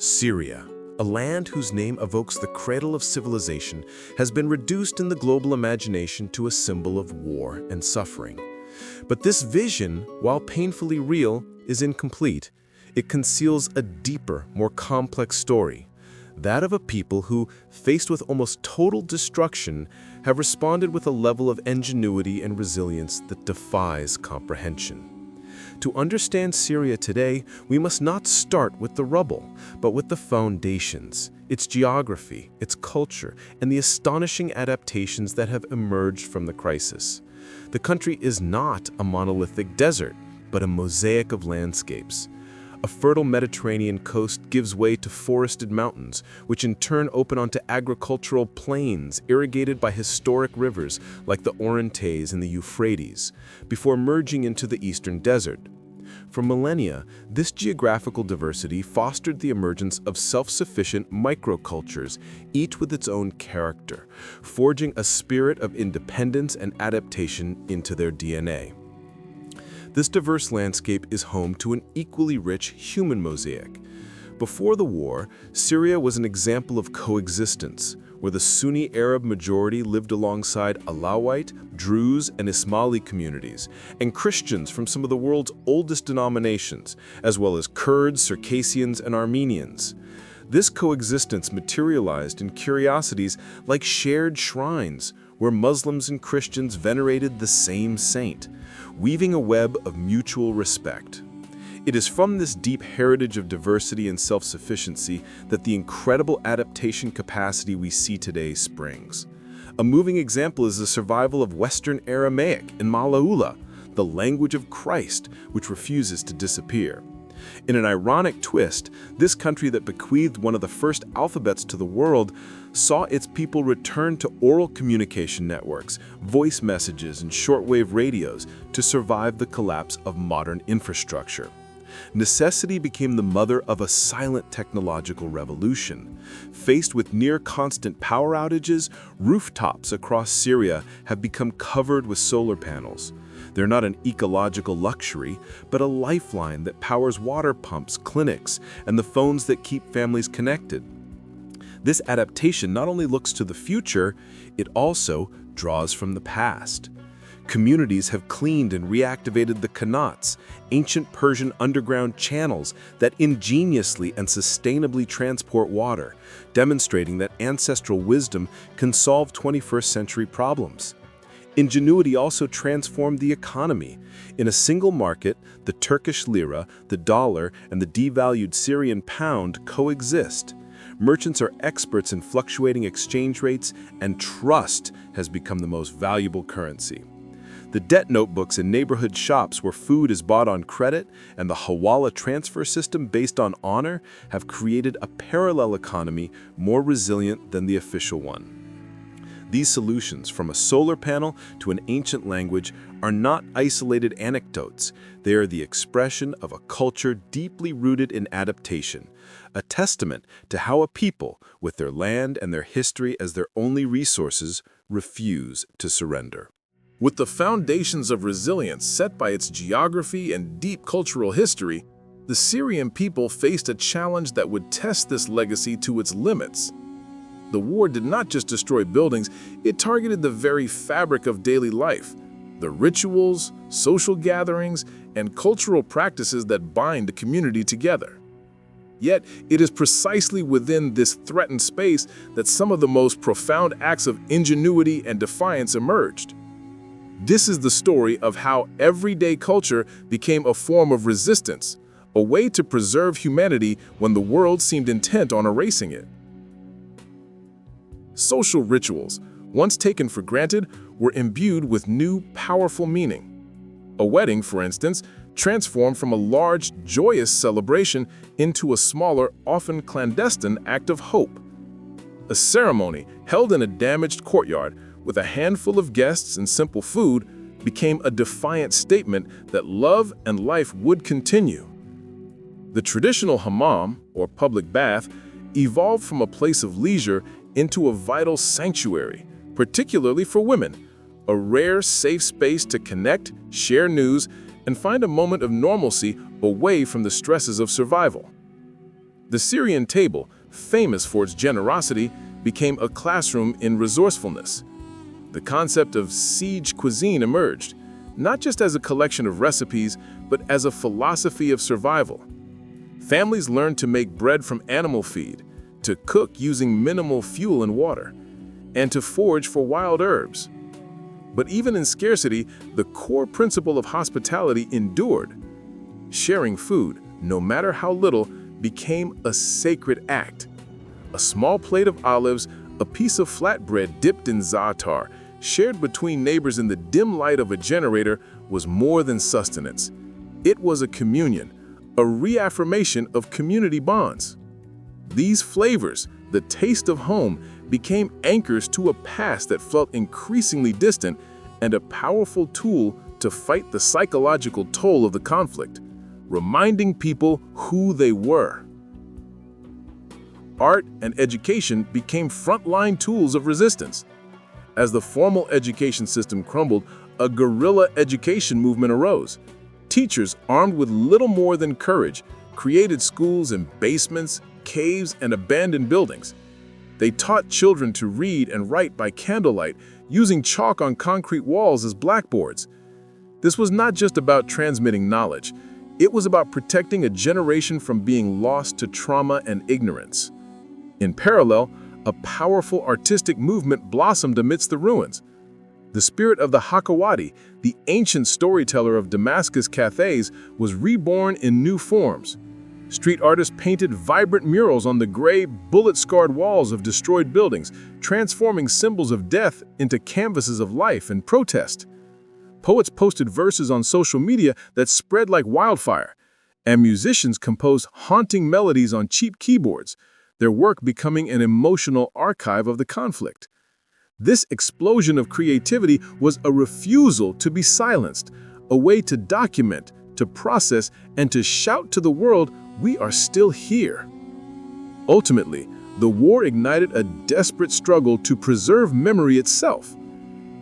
Syria, a land whose name evokes the cradle of civilization, has been reduced in the global imagination to a symbol of war and suffering. But this vision, while painfully real, is incomplete. It conceals a deeper, more complex story, that of a people who, faced with almost total destruction, have responded with a level of ingenuity and resilience that defies comprehension. To understand Syria today, we must not start with the rubble, but with the foundations, its geography, its culture, and the astonishing adaptations that have emerged from the crisis. The country is not a monolithic desert, but a mosaic of landscapes. A fertile Mediterranean coast gives way to forested mountains, which in turn open onto agricultural plains irrigated by historic rivers like the Orontes and the Euphrates, before merging into the eastern desert. For millennia, this geographical diversity fostered the emergence of self-sufficient microcultures, each with its own character, forging a spirit of independence and adaptation into their DNA. This diverse landscape is home to an equally rich human mosaic. Before the war, Syria was an example of coexistence, where the Sunni Arab majority lived alongside Alawite, Druze, and Ismaili communities, and Christians from some of the world's oldest denominations, as well as Kurds, Circassians, and Armenians. This coexistence materialized in curiosities like shared shrines, where Muslims and Christians venerated the same saint, weaving a web of mutual respect. It is from this deep heritage of diversity and self-sufficiency that the incredible adaptation capacity we see today springs. A moving example is the survival of Western Aramaic in Malaula, the language of Christ, which refuses to disappear. In an ironic twist, this country that bequeathed one of the first alphabets to the world saw its people return to oral communication networks, voice messages, and shortwave radios to survive the collapse of modern infrastructure. Necessity became the mother of a silent technological revolution. Faced with near-constant power outages, rooftops across Syria have become covered with solar panels. They're not an ecological luxury, but a lifeline that powers water pumps, clinics, and the phones that keep families connected. This adaptation not only looks to the future, it also draws from the past. Communities have cleaned and reactivated the qanats, ancient Persian underground channels that ingeniously and sustainably transport water, demonstrating that ancestral wisdom can solve 21st century problems. Ingenuity also transformed the economy. In a single market, the Turkish lira, the dollar, and the devalued Syrian pound coexist. Merchants are experts in fluctuating exchange rates, and trust has become the most valuable currency. The debt notebooks in neighborhood shops where food is bought on credit and the Hawala transfer system based on honor have created a parallel economy more resilient than the official one. These solutions, from a solar panel to an ancient language, are not isolated anecdotes. They are the expression of a culture deeply rooted in adaptation, a testament to how a people, with their land and their history as their only resources, refuse to surrender. With the foundations of resilience set by its geography and deep cultural history, the Syrian people faced a challenge that would test this legacy to its limits. The war did not just destroy buildings, it targeted the very fabric of daily life, the rituals, social gatherings, and cultural practices that bind a community together. Yet, it is precisely within this threatened space that some of the most profound acts of ingenuity and defiance emerged. This is the story of how everyday culture became a form of resistance, a way to preserve humanity when the world seemed intent on erasing it. Social rituals, once taken for granted, were imbued with new, powerful meaning. A wedding, for instance, transformed from a large, joyous celebration into a smaller, often clandestine act of hope. A ceremony held in a damaged courtyard with a handful of guests and simple food became a defiant statement that love and life would continue. The traditional hammam, or public bath, evolved from a place of leisure into a vital sanctuary, particularly for women, a rare, safe space to connect, share news, and find a moment of normalcy away from the stresses of survival. The Syrian table, famous for its generosity, became a classroom in resourcefulness. The concept of siege cuisine emerged, not just as a collection of recipes, but as a philosophy of survival. Families learned to make bread from animal feed, to cook using minimal fuel and water, and to forage for wild herbs. But even in scarcity, the core principle of hospitality endured. Sharing food, no matter how little, became a sacred act. A small plate of olives, a piece of flatbread dipped in za'atar, shared between neighbors in the dim light of a generator, was more than sustenance. It was a communion, a reaffirmation of community bonds. These flavors, the taste of home, became anchors to a past that felt increasingly distant and a powerful tool to fight the psychological toll of the conflict, reminding people who they were. Art and education became frontline tools of resistance. As the formal education system crumbled, a guerrilla education movement arose. Teachers, armed with little more than courage, created schools in basements, caves, and abandoned buildings. They taught children to read and write by candlelight, using chalk on concrete walls as blackboards. This was not just about transmitting knowledge. It was about protecting a generation from being lost to trauma and ignorance. In parallel, a powerful artistic movement blossomed amidst the ruins. The spirit of the Hakawati, the ancient storyteller of Damascus cafes, was reborn in new forms. Street artists painted vibrant murals on the gray, bullet-scarred walls of destroyed buildings, transforming symbols of death into canvases of life and protest. Poets posted verses on social media that spread like wildfire, and musicians composed haunting melodies on cheap keyboards, their work becoming an emotional archive of the conflict. This explosion of creativity was a refusal to be silenced, a way to document, to process, and to shout to the world, "We are still here." Ultimately, the war ignited a desperate struggle to preserve memory itself.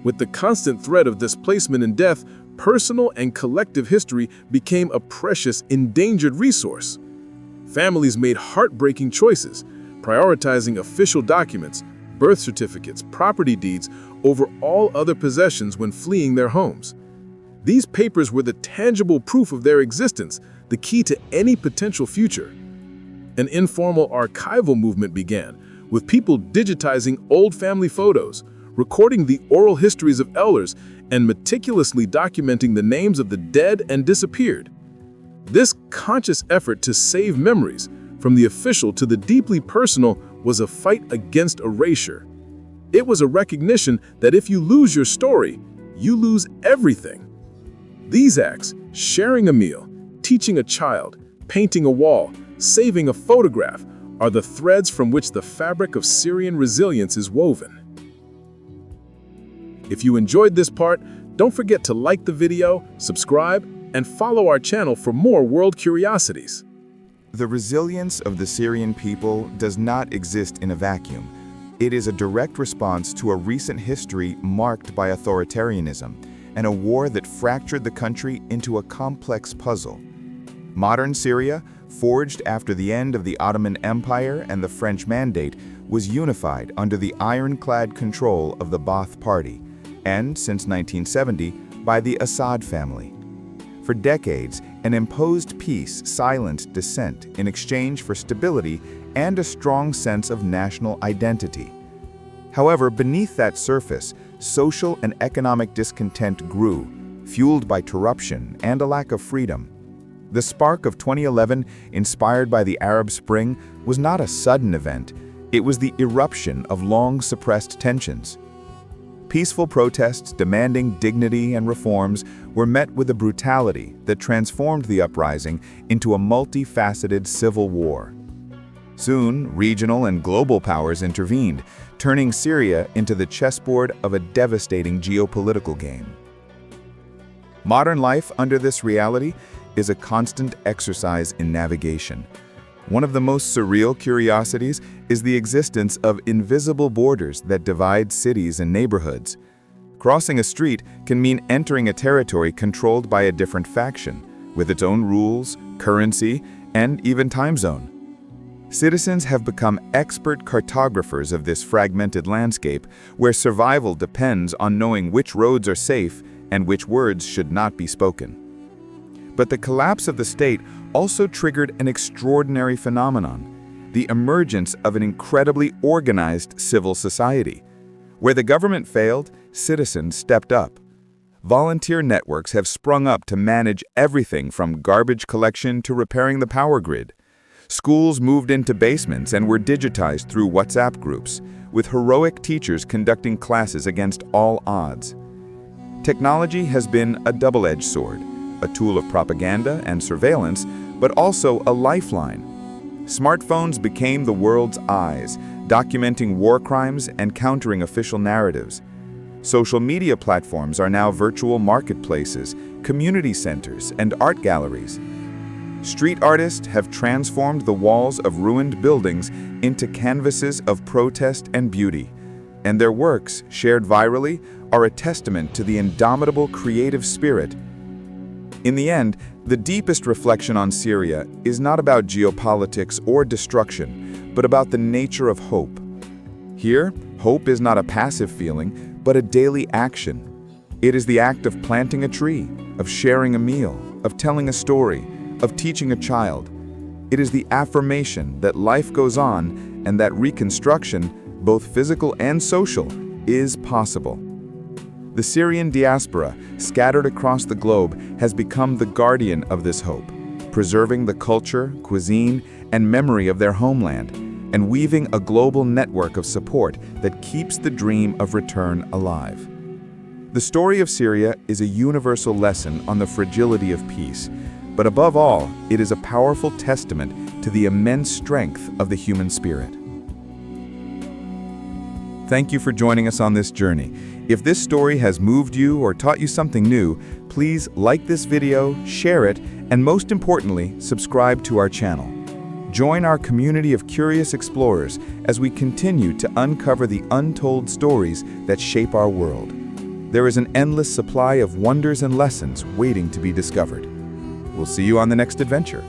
With the constant threat of displacement and death, personal and collective history became a precious, endangered resource. Families made heartbreaking choices, prioritizing official documents, birth certificates, property deeds over all other possessions when fleeing their homes. These papers were the tangible proof of their existence, the key to any potential future. An informal archival movement began, with people digitizing old family photos, recording the oral histories of elders, and meticulously documenting the names of the dead and disappeared. This conscious effort to save memories, from the official to the deeply personal, was a fight against erasure. It was a recognition that if you lose your story, you lose everything. These acts, sharing a meal, teaching a child, painting a wall, saving a photograph, are the threads from which the fabric of Syrian resilience is woven. If you enjoyed this part, don't forget to like the video, subscribe, and follow our channel for more world curiosities. The resilience of the Syrian people does not exist in a vacuum. It is a direct response to a recent history marked by authoritarianism and a war that fractured the country into a complex puzzle. Modern Syria, forged after the end of the Ottoman Empire and the French Mandate, was unified under the ironclad control of the Ba'ath Party, and since 1970, by the Assad family. For decades, an imposed peace silenced dissent in exchange for stability and a strong sense of national identity. However, beneath that surface, social and economic discontent grew, fueled by corruption and a lack of freedom. The spark of 2011, inspired by the Arab Spring, was not a sudden event. It was the eruption of long-suppressed tensions. Peaceful protests demanding dignity and reforms were met with a brutality that transformed the uprising into a multifaceted civil war. Soon, regional and global powers intervened, turning Syria into the chessboard of a devastating geopolitical game. Modern life under this reality is a constant exercise in navigation. One of the most surreal curiosities is the existence of invisible borders that divide cities and neighborhoods. Crossing a street can mean entering a territory controlled by a different faction, with its own rules, currency, and even time zone. Citizens have become expert cartographers of this fragmented landscape, where survival depends on knowing which roads are safe and which words should not be spoken. But the collapse of the state also triggered an extraordinary phenomenon: the emergence of an incredibly organized civil society. Where the government failed, citizens stepped up. Volunteer networks have sprung up to manage everything from garbage collection to repairing the power grid. Schools moved into basements and were digitized through WhatsApp groups, with heroic teachers conducting classes against all odds. Technology has been a double-edged sword, a tool of propaganda and surveillance, but also a lifeline. Smartphones became the world's eyes, documenting war crimes and countering official narratives. Social media platforms are now virtual marketplaces, community centers, and art galleries. Street artists have transformed the walls of ruined buildings into canvases of protest and beauty, and their works, shared virally, are a testament to the indomitable creative spirit. In the end, the deepest reflection on Syria is not about geopolitics or destruction, but about the nature of hope. Here, hope is not a passive feeling, but a daily action. It is the act of planting a tree, of sharing a meal, of telling a story, of teaching a child. It is the affirmation that life goes on and that reconstruction, both physical and social, is possible. The Syrian diaspora, scattered across the globe, has become the guardian of this hope, preserving the culture, cuisine, and memory of their homeland, and weaving a global network of support that keeps the dream of return alive. The story of Syria is a universal lesson on the fragility of peace, but above all, it is a powerful testament to the immense strength of the human spirit. Thank you for joining us on this journey. If this story has moved you or taught you something new, please like this video, share it, and most importantly, subscribe to our channel. Join our community of curious explorers as we continue to uncover the untold stories that shape our world. There is an endless supply of wonders and lessons waiting to be discovered. We'll see you on the next adventure.